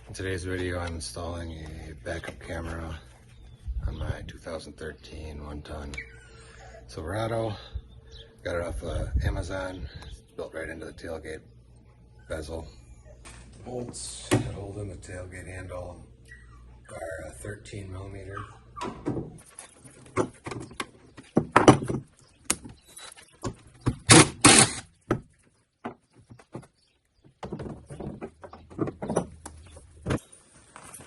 In today's video, I'm installing a backup camera on my 2013 one-ton Silverado. Got it off Amazon. It's built right into the tailgate bezel. The bolts that hold in the tailgate handle are 13 millimeter.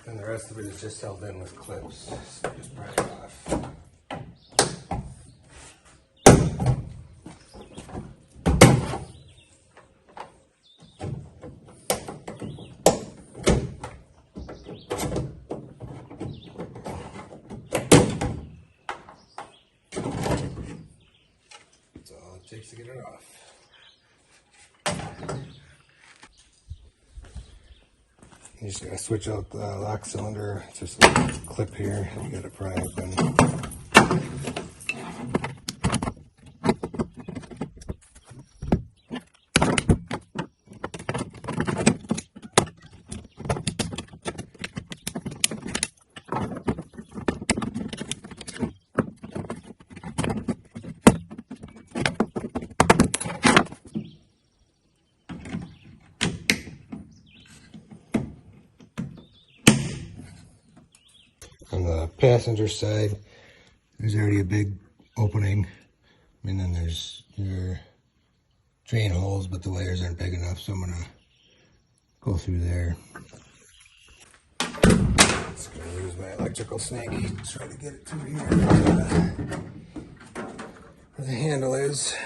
And the rest of it is just held in with clips, so just pry it off. That's all it takes to get it off. You just gotta switch out the lock cylinder. It's just a clip here. You gotta pry open. On the passenger side, there's already a big opening. And then there's your drain holes, but the wires aren't big enough, so I'm gonna go through there. Just gonna use my electrical snaggy to try to get it through here. Where the handle is.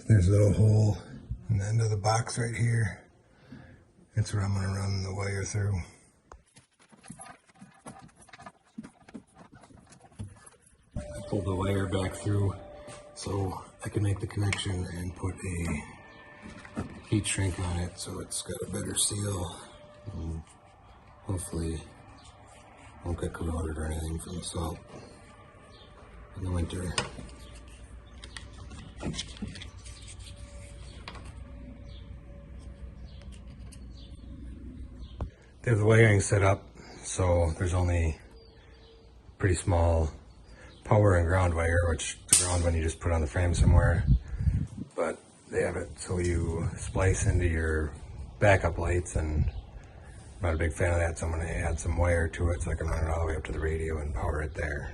There's a little hole in the end of the box right here. That's where I'm going to run the wire through. I pulled the wire back through so I can make the connection and put a heat shrink on it so it's got a better seal. And hopefully won't get corroded or anything from the salt in the winter. They have the wiring set up, so there's only pretty small power and ground wire, which the ground one you just put on the frame somewhere, but they have it so you splice into your backup lights, and I'm not a big fan of that, so I'm going to add some wire to it so I can run it all the way up to the radio and power it there.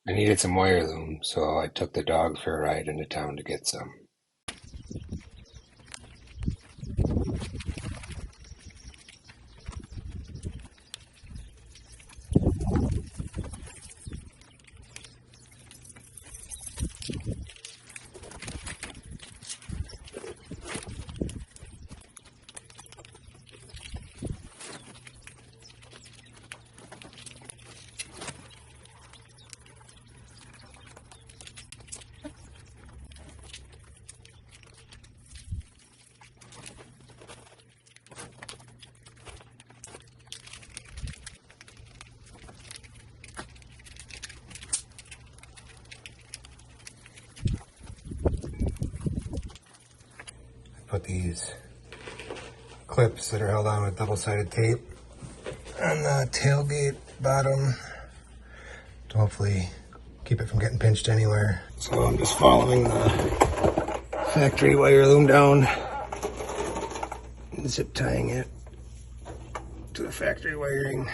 I needed some wire loom, so I took the dog for a ride into town to get some. Put these clips that are held on with double-sided tape on the tailgate bottom to hopefully keep it from getting pinched anywhere. So I'm just following the factory wire loom down and zip tying it to the factory wiring.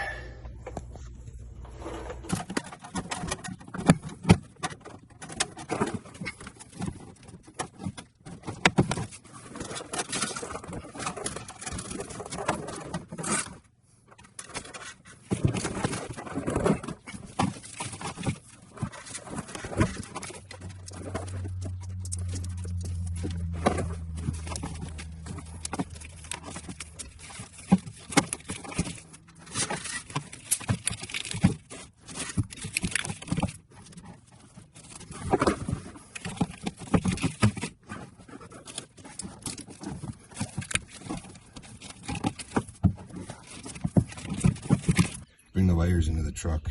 Bring the wires into the truck.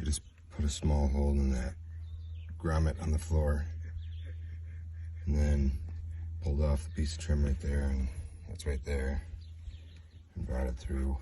I just put a small hole in that grommet on the floor and then pulled off the piece of trim right there, and it's right there, and brought it through.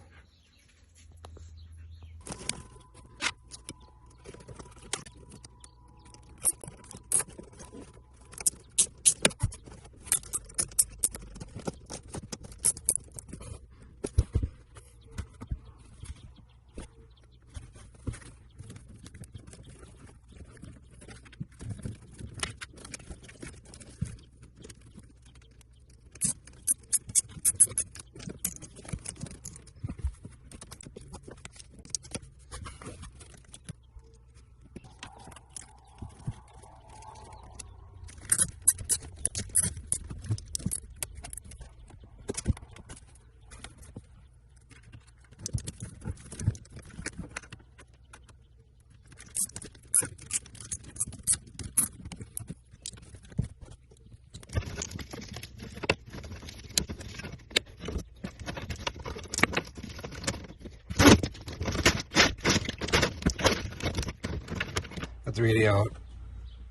Got the radio out.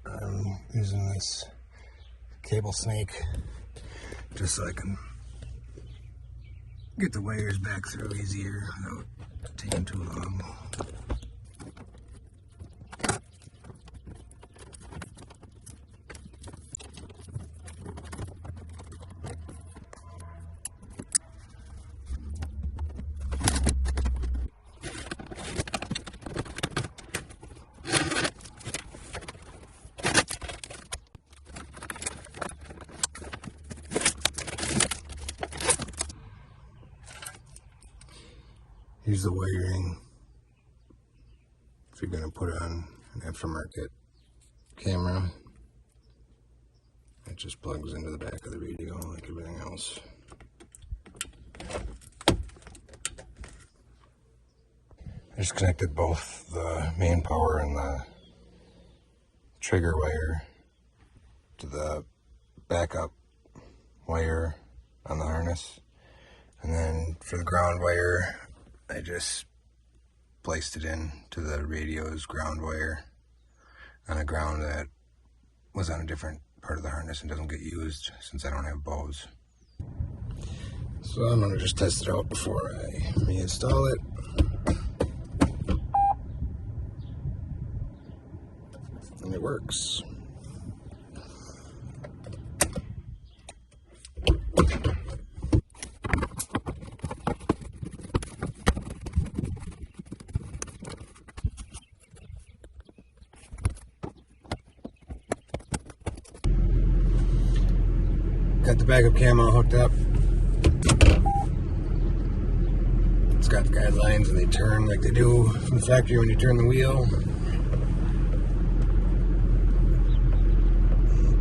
I'm using this cable snake just so I can get the wires back through easier without taking too long. Here's the wiring if you're going to put it on an aftermarket camera. It just plugs into the back of the radio like everything else. I just connected both the main power and the trigger wire to the backup wire on the harness. And then for the ground wire, I just placed it in to the radio's ground wire on a ground that was on a different part of the harness and doesn't get used since I don't have bows. So I'm going to just test it out before I reinstall it. And it works. backup camo hooked up. It's got the guidelines and they turn like they do from the factory when you turn the wheel.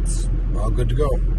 It's all good to go.